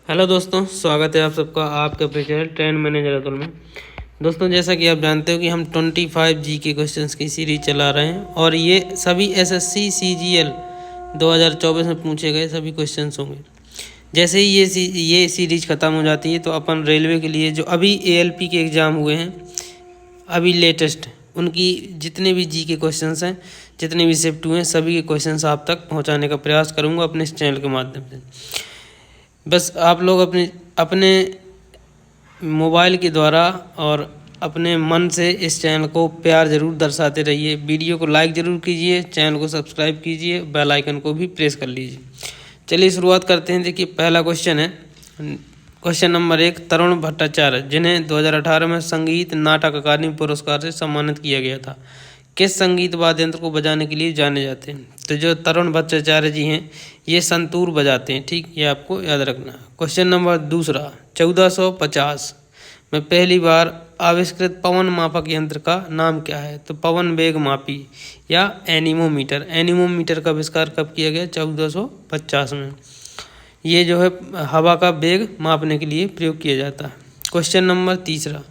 Hello दोस्तों, स्वागत है आप सबका आपके अपने चैनल ट्रेंड मैनेजर अतुल में। दोस्तों, जैसा कि आप जानते हो कि हम 25 जी के क्वेश्चंस की सीरीज चला रहे हैं और ये सभी एसएससी सीजीएल 2024 में पूछे गए सभी क्वेश्चंस होंगे। जैसे ही ये सीरीज ख़त्म हो जाती है तो अपन रेलवे के लिए जो अभी एएलपी के एग्ज़ाम हुए हैं, अभी लेटेस्ट, उनकी जितने भी जी के क्वेश्चंस हैं, जितने भी शिफ्ट हुए हैं, सभी के क्वेश्चंस आप तक पहुँचाने का प्रयास करूँगा अपने इस चैनल के माध्यम से। बस आप लोग अपने मोबाइल के द्वारा और अपने मन से इस चैनल को प्यार ज़रूर दर्शाते रहिए। वीडियो को लाइक ज़रूर कीजिए, चैनल को सब्सक्राइब कीजिए, बेल आइकन को भी प्रेस कर लीजिए। चलिए शुरुआत करते हैं। देखिए, पहला क्वेश्चन है, क्वेश्चन नंबर 1, तरुण भट्टाचार्य, जिन्हें 2018 में संगीत नाटक अकादमी पुरस्कार से सम्मानित किया गया था, किस संगीत वाद्य यंत्र को बजाने के लिए जाने जाते हैं? तो जो तरुण भट्टाचार्य जी हैं, ये संतूर बजाते हैं। ठीक, ये आपको याद रखना है। क्वेश्चन नंबर 2, 1450 में पहली बार आविष्कृत पवन मापक यंत्र का नाम क्या है? तो पवन वेग मापी या एनीमोमीटर। एनीमोमीटर का आविष्कार कब किया गया? 1450 में। ये जो है हवा का वेग मापने के लिए प्रयोग किया जाता है। क्वेश्चन नंबर 3,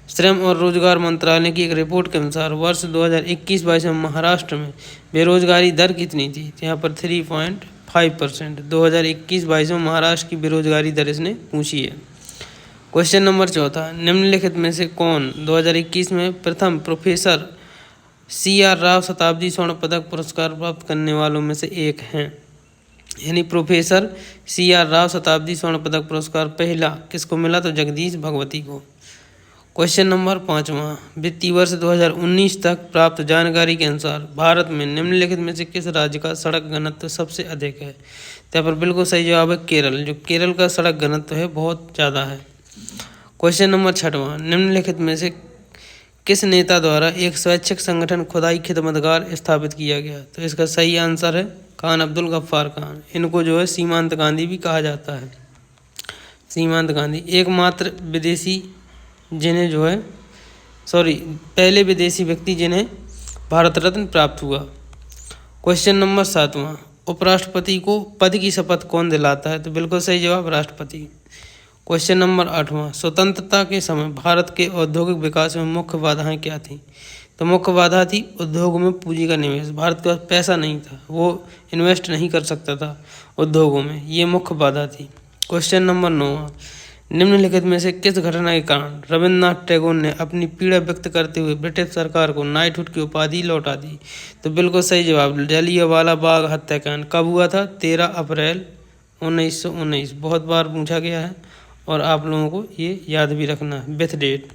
श्रम और रोजगार मंत्रालय की एक रिपोर्ट के अनुसार वर्ष 2021-22 में महाराष्ट्र में बेरोजगारी दर कितनी थी? तो यहाँ पर 3.5%। 2021-22 में महाराष्ट्र की बेरोजगारी दर इसने पूछी है। क्वेश्चन नंबर 4, निम्नलिखित में से कौन 2021 में प्रथम प्रोफेसर CR राव शताब्दी स्वर्ण पदक पुरस्कार प्राप्त करने वालों में से एक हैं? यानी प्रोफेसर CR राव शताब्दी स्वर्ण पदक पुरस्कार पहला किसको मिला? तो जगदीश भगवती को। क्वेश्चन नंबर 5, वित्तीय वर्ष 2019 तक प्राप्त जानकारी के अनुसार भारत में निम्नलिखित में से किस राज्य का सड़क घनत्व सबसे अधिक है? तो यहाँ पर बिल्कुल सही जवाब है केरल। जो केरल का सड़क घनत्व है बहुत ज़्यादा है। क्वेश्चन नंबर 6, निम्नलिखित में से किस नेता द्वारा एक स्वैच्छिक संगठन खुदाई खिदमतगार स्थापित किया गया? तो इसका सही आंसर है खान अब्दुल गफ्फार खान। इनको जो है सीमांत गांधी भी कहा जाता है। सीमांत गांधी एकमात्र विदेशी जिन्हें जो है पहले विदेशी व्यक्ति जिन्हें भारत रत्न प्राप्त हुआ। क्वेश्चन नंबर 7, उपराष्ट्रपति को पद की शपथ कौन दिलाता है? तो बिल्कुल सही जवाब राष्ट्रपति। क्वेश्चन नंबर 8, स्वतंत्रता के समय भारत के औद्योगिक विकास में मुख्य बाधाएं क्या थीं? तो मुख्य बाधा थी उद्योग में पूंजी का निवेश। भारत के पास पैसा नहीं था, वो इन्वेस्ट नहीं कर सकता था उद्योगों में, ये मुख्य बाधा थी। क्वेश्चन नंबर 9, निम्नलिखित में से किस घटना के कारण रविन्द्रनाथ टैगोर ने अपनी पीड़ा व्यक्त करते हुए ब्रिटिश सरकार को नाइटहुड की उपाधि लौटा दी? तो बिल्कुल सही जवाब जलियांवाला बाग हत्याकांड कब हुआ था? 13 अप्रैल 1919। बहुत बार पूछा गया है और आप लोगों को ये याद भी रखना है with date.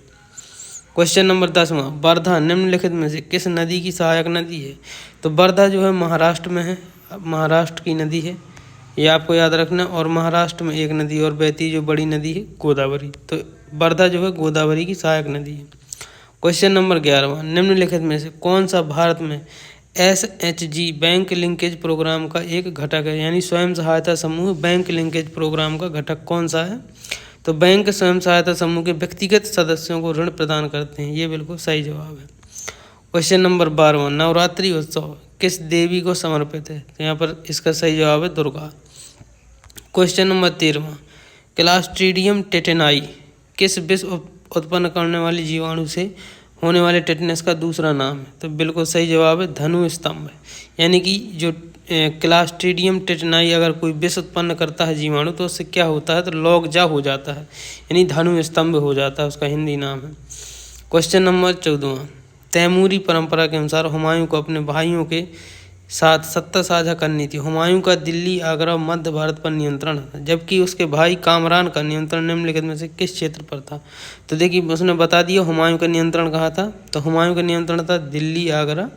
Question number 10, Wardha निम्नलिखित में से किस नदी की सहायक नदी है? तो वर्धा जो है महाराष्ट्र में है, महाराष्ट्र की नदी है, ये आपको याद रखना। और महाराष्ट्र में एक नदी और बहती जो बड़ी नदी है गोदावरी। तो वर्धा जो है गोदावरी की सहायक नदी है। क्वेश्चन नंबर 11, निम्नलिखित में से कौन सा भारत में SHG बैंक लिंकेज प्रोग्राम का एक घटक है? यानी स्वयं सहायता समूह बैंक लिंकेज प्रोग्राम का घटक कौन सा है? तो बैंक स्वयं सहायता समूह के व्यक्तिगत सदस्यों को ऋण प्रदान करते हैं। ये बिल्कुल सही जवाब है। क्वेश्चन नंबर 12, नवरात्रि उत्सव किस देवी को समर्पित है? तो यहाँ पर इसका सही जवाब है दुर्गा। क्वेश्चन नंबर 13, क्लास्ट्रीडियम टेटेनाई किस विष उत्पन्न करने वाली जीवाणु से होने वाले टेटनस का दूसरा नाम है? तो बिल्कुल सही जवाब है धनु स्तंभ। यानी कि जो क्लास्ट्रीडियम टेटेनाई अगर कोई विष उत्पन्न करता है जीवाणु तो उससे क्या होता है? तो लॉकजा हो जाता है, यानी धनु स्तंभ हो जाता है, उसका हिंदी नाम है। क्वेश्चन नंबर 14, तैमूरी परंपरा के अनुसार हुमायूं को अपने भाइयों के साथ सत्ता साझा करनी थी। हुमायूं का दिल्ली, आगरा, मध्य भारत पर नियंत्रण था, जबकि उसके भाई कामरान का नियंत्रण निम्नलिखित में से किस क्षेत्र पर था? तो देखिए, उसने बता दिया हुमायूं का नियंत्रण कहाँ था। तो हुमायूं का नियंत्रण था दिल्ली, आगरा,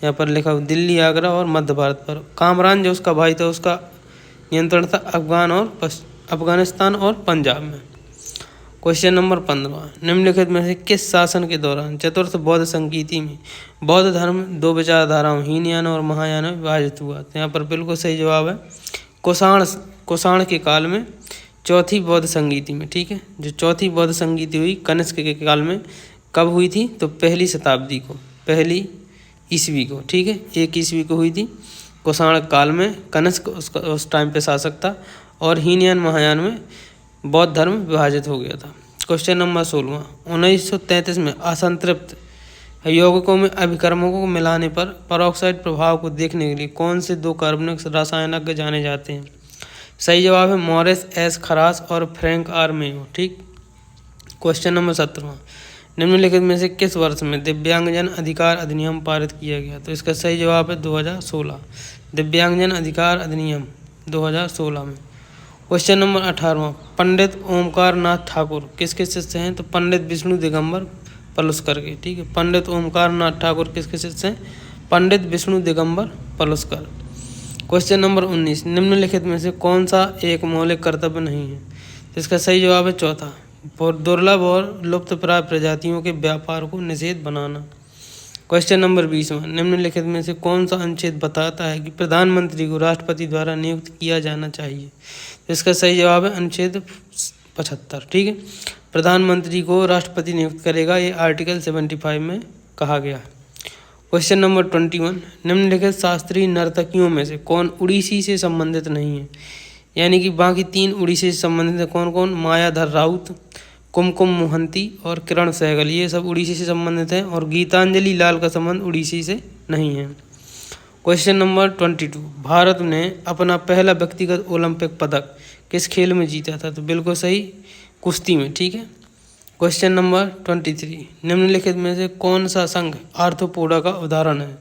यहाँ पर लिखा दिल्ली, आगरा और मध्य भारत पर। कामरान जो उसका भाई था उसका नियंत्रण था अफगानिस्तान और पंजाब में। क्वेश्चन नंबर 15, निम्नलिखित में से किस शासन के दौरान चतुर्थ बौद्ध संगीति में बौद्ध धर्म 2 विचारधाराओं हीनयान और महायान में विभाजित हुआ? तो यहाँ पर बिल्कुल सही जवाब है कुषाण के काल में चौथी बौद्ध संगीति में। ठीक है, जो चौथी बौद्ध संगीति हुई कनिष्क के काल में कब हुई थी? तो पहली शताब्दी को, पहली ईस्वी को। ठीक है, 1 ईस्वी को हुई थी कुषाण काल में। कनिष्क उस टाइम पे शासक था और हीनयान महायान में बौद्ध धर्म विभाजित हो गया था। क्वेश्चन नंबर 16, 1933 में असंतृप्त यौगिकों में अभिकर्मकों को मिलाने पर पेरोक्साइड प्रभाव को देखने के लिए कौन से 2 कार्बनिक रसायनज्ञ जाने जाते हैं? सही जवाब है मॉरिस एस खरास और फ्रैंक आर मेयो। ठीक। क्वेश्चन नंबर 17, निम्नलिखित में से किस वर्ष में दिव्यांगजन अधिकार अधिनियम पारित किया गया? तो इसका सही जवाब है 2016। दिव्यांगजन अधिकार अधिनियम 2016 में। क्वेश्चन नंबर 18, पंडित ओमकार नाथ ठाकुर किसके शिष्य हैं? तो पंडित विष्णु दिगंबर पलुस्कर के। ठीक है, पंडित ओमकार नाथ ठाकुर किसके शिष्य हैं? पंडित विष्णु दिगंबर पलुस्कर। क्वेश्चन नंबर 19, निम्नलिखित में से कौन सा एक मौलिक कर्तव्य नहीं है? इसका सही जवाब है चौथा, दुर्लभ और लुप्तप्राय प्रजातियों के व्यापार को निषेध बनाना। क्वेश्चन नंबर 20, निम्नलिखित में से कौन सा अनुच्छेद बताता है कि प्रधानमंत्री को राष्ट्रपति द्वारा नियुक्त किया जाना चाहिए? इसका सही जवाब है अनुच्छेद 75। ठीक है, प्रधानमंत्री को राष्ट्रपति नियुक्त करेगा, ये आर्टिकल 75 में कहा गया है। क्वेश्चन नंबर 21, निम्नलिखित शास्त्रीय नर्तकियों में से कौन उड़ीसी से संबंधित नहीं है? यानी कि बाकी 3 उड़ीसी से संबंधित है। कौन कौन? मायाधर राउत, कुमकुम मोहंती और किरण सहगल, ये सब उड़ीसी से संबंधित हैं और गीतांजलि लाल का संबंध उड़ीसी से नहीं है। क्वेश्चन नंबर 22, भारत ने अपना पहला व्यक्तिगत ओलंपिक पदक किस खेल में जीता था? तो बिल्कुल सही, कुश्ती में। ठीक है। क्वेश्चन नंबर 23, निम्नलिखित में से कौन सा संघ आर्थ्रोपोडा का उदाहरण है?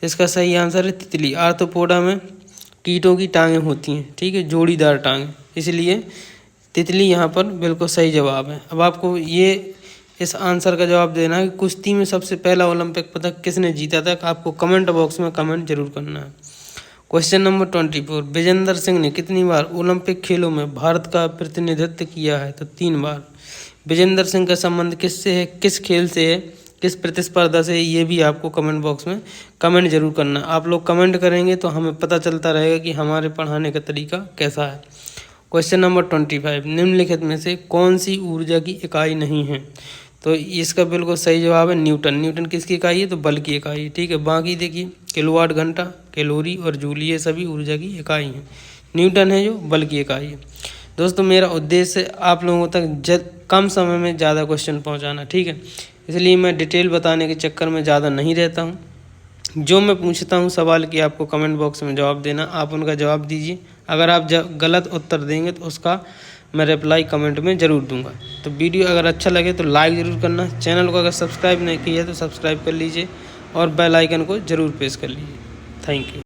इसका सही आंसर है तितली। आर्थ्रोपोडा में कीटों की टांगें होती हैं, ठीक है, जोड़ीदार टांगें, इसलिए तितली यहाँ पर बिल्कुल सही जवाब है। अब आपको ये इस आंसर का जवाब देना है कि कुश्ती में सबसे पहला ओलंपिक पदक किसने जीता था? आपको कमेंट बॉक्स में कमेंट जरूर करना है। क्वेश्चन नंबर 24, विजेंद्र सिंह ने कितनी बार ओलंपिक खेलों में भारत का प्रतिनिधित्व किया है? तो 3 बार। विजेंद्र सिंह का संबंध किससे है, किस खेल से है, किस प्रतिस्पर्धा से है, ये भी आपको कमेंट बॉक्स में कमेंट जरूर करना। आप लोग कमेंट करेंगे तो हमें पता चलता रहेगा कि हमारे पढ़ाने का तरीका कैसा है। क्वेश्चन नंबर 25, निम्नलिखित में से कौन सी ऊर्जा की इकाई नहीं है? तो इसका बिल्कुल सही जवाब है न्यूटन। न्यूटन किसकी इकाई है? तो बल की इकाई। ठीक है, बाकी देखिए किलोवाट घंटा, कैलोरी और जूल, ये सभी ऊर्जा की इकाई हैं। न्यूटन है जो बल की इकाई है। दोस्तों, मेरा उद्देश्य आप लोगों तक कम समय में ज़्यादा क्वेश्चन पहुंचाना। ठीक है, इसलिए मैं डिटेल बताने के चक्कर में ज़्यादा नहीं रहता हूं। जो मैं पूछता हूं सवाल की आपको कमेंट बॉक्स में जवाब देना, आप उनका जवाब दीजिए। अगर आप गलत उत्तर देंगे तो उसका मैं रिप्लाई कमेंट में ज़रूर दूंगा। तो वीडियो अगर अच्छा लगे तो लाइक ज़रूर करना। चैनल को अगर सब्सक्राइब नहीं किया है तो सब्सक्राइब कर लीजिए और बेल आइकन को ज़रूर प्रेस कर लीजिए। Thank you.